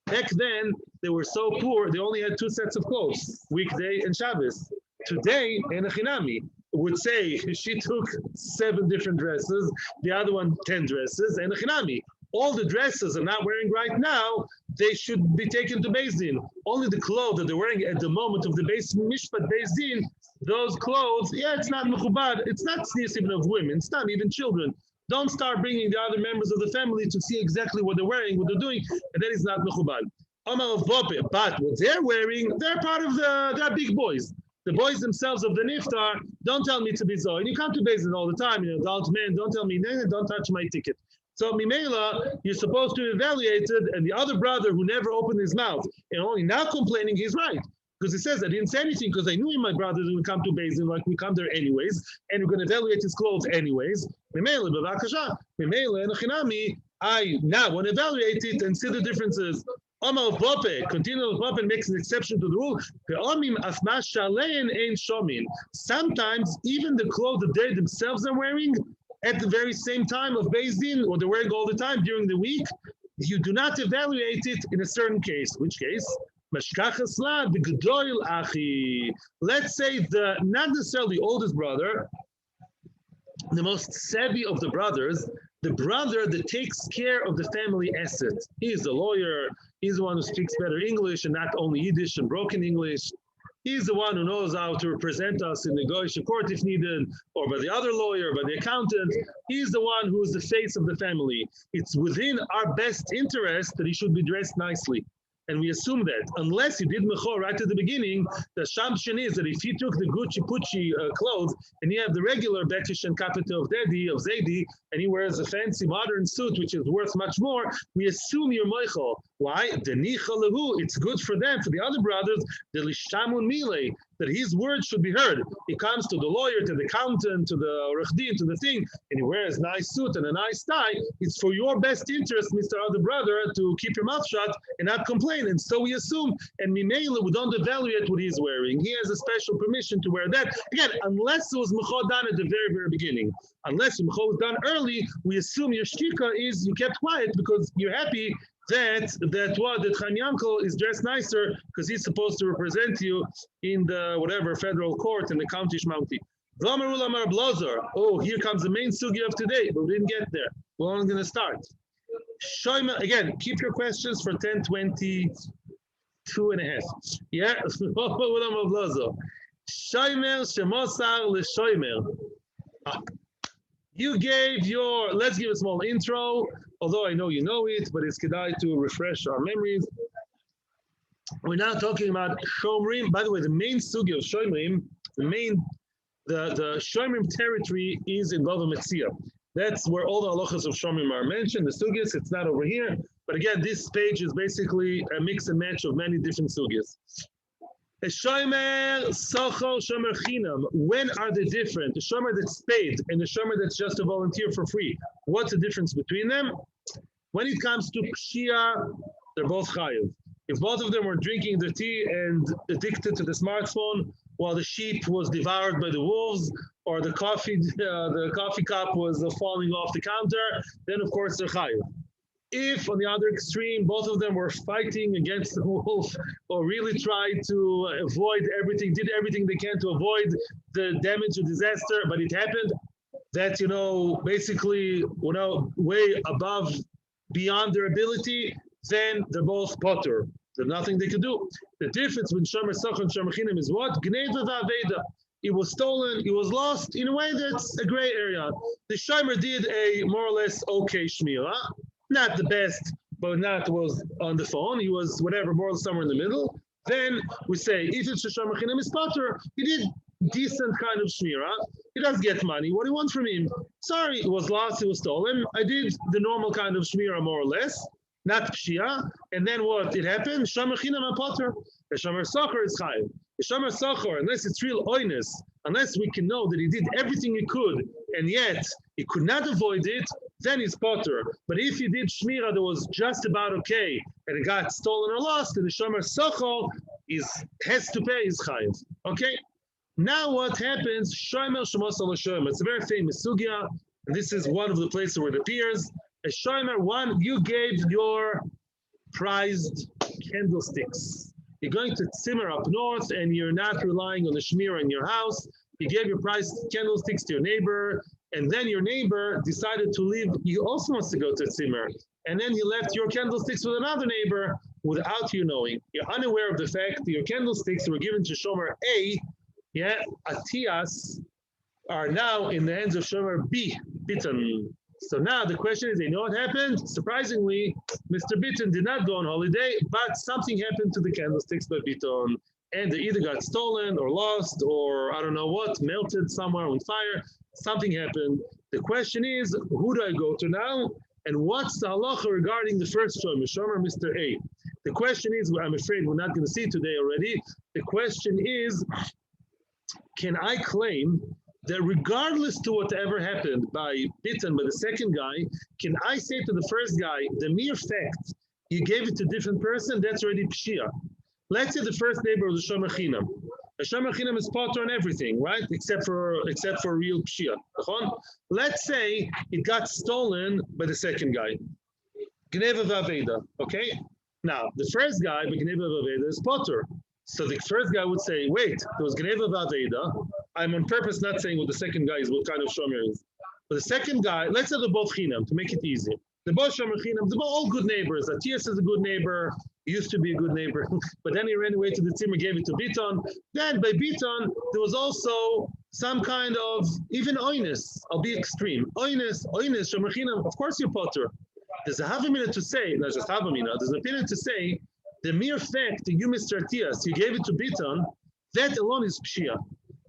Back then, they were so poor, they only had 2 sets of clothes, weekday and Shabbos. Today, in a Chinami, would say she took 7 different dresses, the other one 10 dresses, and a Chinami. All the dresses are not wearing right now, they should be taken to Beth Din. Only the clothes that they're wearing at the moment of the Mishpat Beth Din, those clothes, it's not mechubad, it's not sneers even of women, it's not even children. Don't start bringing the other members of the family to see exactly what they're wearing, what they're doing, and that is not mechubad. But what they're wearing, they're part of they're big boys. The boys themselves of the niftar, don't tell me to be so. And you come to Beth Din all the time, adult men, don't tell me, don't touch my ticket. So Mimela, you're supposed to evaluate it, and the other brother who never opened his mouth and only now complaining, he's right. Because he says, I didn't say anything because I knew my brother didn't come to Beth Din, like we come there anyways, and we're going to evaluate his clothes anyways. Mimela, b'vakasha. Mimela, and Achinami, I now want to evaluate it and see the differences. Omar Bope, continual Bope makes an exception to the rule. Sometimes even the clothes that they themselves are wearing, at the very same time of Beth Din, or they're wearing all the time during the week, you do not evaluate it in a certain case. Which case? Let's say the not necessarily oldest brother, the most savvy of the brothers, the brother that takes care of the family asset. He's the lawyer. He's the one who speaks better English and not only Yiddish and broken English. He's the one who knows how to represent us in the Goyish court if needed, or by the other lawyer, by the accountant. He's the one who is the face of the family. It's within our best interest that he should be dressed nicely. And we assume that, unless he did mechor right at the beginning, the assumption is that if he took the Gucci-Pucci clothes and he have the regular Bekish and Kapita of Zaydi, and he wears a fancy modern suit, which is worth much more, we assume you're moichel. Why? It's good for them, for the other brothers, the lishamun mile, that his word should be heard. He comes to the lawyer, to the accountant, to the Orech Din, to the thing, and he wears a nice suit and a nice tie. It's for your best interest, Mr. Other Brother, to keep your mouth shut and not complain. And so we assume, and Mimela, we don't evaluate what he's wearing. He has a special permission to wear that. Again, unless it was Mechod done at the very, very beginning. Unless Mechod was done early, we assume your shtika is you kept quiet because you're happy that Chaim Yankel is dressed nicer because he's supposed to represent you in the whatever federal court in the county Shmounty. Oh, here comes the main sugi of today, but we didn't get there. We're only going to start. Shomer, again, keep your questions for 10:22 and a half. Yeah, Shomer Shemosar LeShomer. You gave your, let's give a small intro, although I know you know it, but it's kedai to refresh our memories. We're now talking about Shomrim. By the way, the main sugi of Shomrim, the Shomrim territory is in Bava Metzia. That's where all the halachas of Shomrim are mentioned, the sugyas. It's not over here. But again, this page is basically a mix and match of many different sugyas. The shomer socho, shomer chinam. When are they different? The shomer that's paid and the shomer that's just a volunteer for free. What's the difference between them? When it comes to pshia, they're both chayiv. If both of them were drinking the tea and addicted to the smartphone while the sheep was devoured by the wolves, or the coffee cup was falling off the counter, then of course they're chayiv. If, on the other extreme, both of them were fighting against the wolf or really tried to avoid everything, did everything they can to avoid the damage or disaster, but it happened, that's, basically, way above, beyond their ability, then they're both potter. There's nothing they could do. The difference between Shomer Soch and Shomer Chinam is what? Gneva v'aveda. It was stolen, it was lost in a way that's a gray area. The Shomer did a more or less okay shmira. Not the best, but not was on the phone. He was whatever, more or less somewhere in the middle. Then we say, if it's Shomer Chinam is potter, he did decent kind of shmira. He does get money. What do you want from him? Sorry, it was lost, it was stolen. I did the normal kind of shmira more or less. Not pshia, and then what? It happened. Shomer Chinam and potter. The Shomer Socher is chayiv. The Shomer Socher, unless it's real oinus, unless we can know that he did everything he could, and yet he could not avoid it, then he's potter. But if he did shmira that was just about okay, and it got stolen or lost, then the Shomer Socher has to pay his chayiv. Okay. Now what happens? Shomer Shemos al Shomer. It's a very famous sugya, and this is one of the places where it appears. A shomer, one, you gave your prized candlesticks. You're going to Tzimmer up north and you're not relying on the shmira in your house. You gave your prized candlesticks to your neighbor, and then your neighbor decided to leave. He also wants to go to Tzimmer. And then you left your candlesticks with another neighbor without you knowing. You're unaware of the fact that your candlesticks were given to shomer A, Atias, are now in the hands of shomer B, Bitten. So now the question is, you know what happened? Surprisingly, Mr. Bitten did not go on holiday, but something happened to the candlesticks by Bitten. And they either got stolen or lost or I don't know what, melted somewhere on fire. Something happened. The question is, who do I go to now? And what's the halacha regarding the first shomer, Mr. A? The question is, I'm afraid we're not going to see today already. The question is, can I claim that regardless to whatever happened by Bitten, by the second guy, can I say to the first guy, the mere fact you gave it to a different person, that's already pshia. Let's say the first neighbor was a shomer chinam. A shomer chinam is potter on everything, right? Except for real pshia. Let's say it got stolen by the second guy. Gneva v'aveda, okay? Now, the first guy, by Gneva v'aveda, is potter. So the first guy would say, wait, there was Gneva v'aveda. I'm on purpose not saying what the second guy is, what kind of shomer is. But the second guy, let's say they're both chinam to make it easy. They're both shomer chinam. They're all good neighbors. Atias is a good neighbor. He used to be a good neighbor, but then he ran away to the Tzimmer, gave it to Biton. Then by Biton, there was also some kind of even oinus. I'll be extreme. Oinus, shomer chinam. Of course, you're potter. There's a havamina to say, not just havamina. There's an opinion to say the mere fact that you, Mr. Atias, you gave it to Biton, that alone is pshia.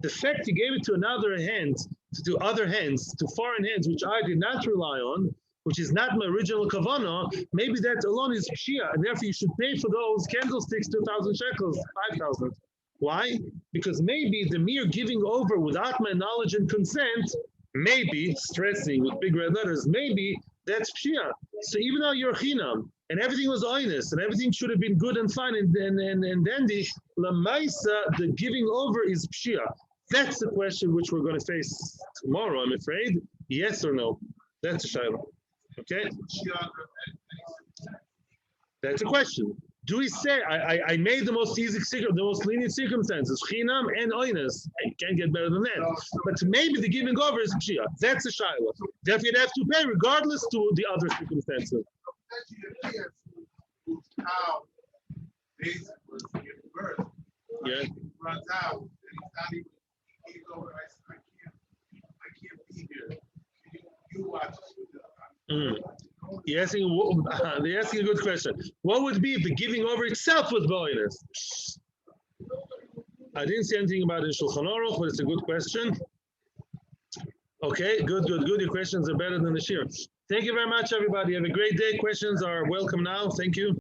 The fact you gave it to another hand, to other hands, to foreign hands, which I did not rely on, which is not my original kavanah, maybe that alone is pshia, and therefore you should pay for those candlesticks 2,000 shekels, 5,000. Why? Because maybe the mere giving over without my knowledge and consent, maybe, stressing with big red letters, maybe that's pshia. So even though you're chinam, and everything was honest, and everything should have been good and fine and dandy, lamaisa, the giving over is pshia. That's the question which we're going to face tomorrow, I'm afraid. Yes or no? That's a shayla. Okay? That's a question. Do we say, I made the most easy, the most lenient circumstances, chinam and oinus. I can't get better than that. But maybe the giving over is pshia. That's a shayla. Therefore, you'd have to pay regardless to the other circumstances. Yeah. Runs out, and he's over. I can't be here. You watch. You're asking a good question. What would be if the giving over itself was boinus? I didn't say anything about it in Shulchan Aruch, but it's a good question. Okay, good. Your questions are better than the shir. Thank you very much, everybody. Have a great day. Questions are welcome now. Thank you.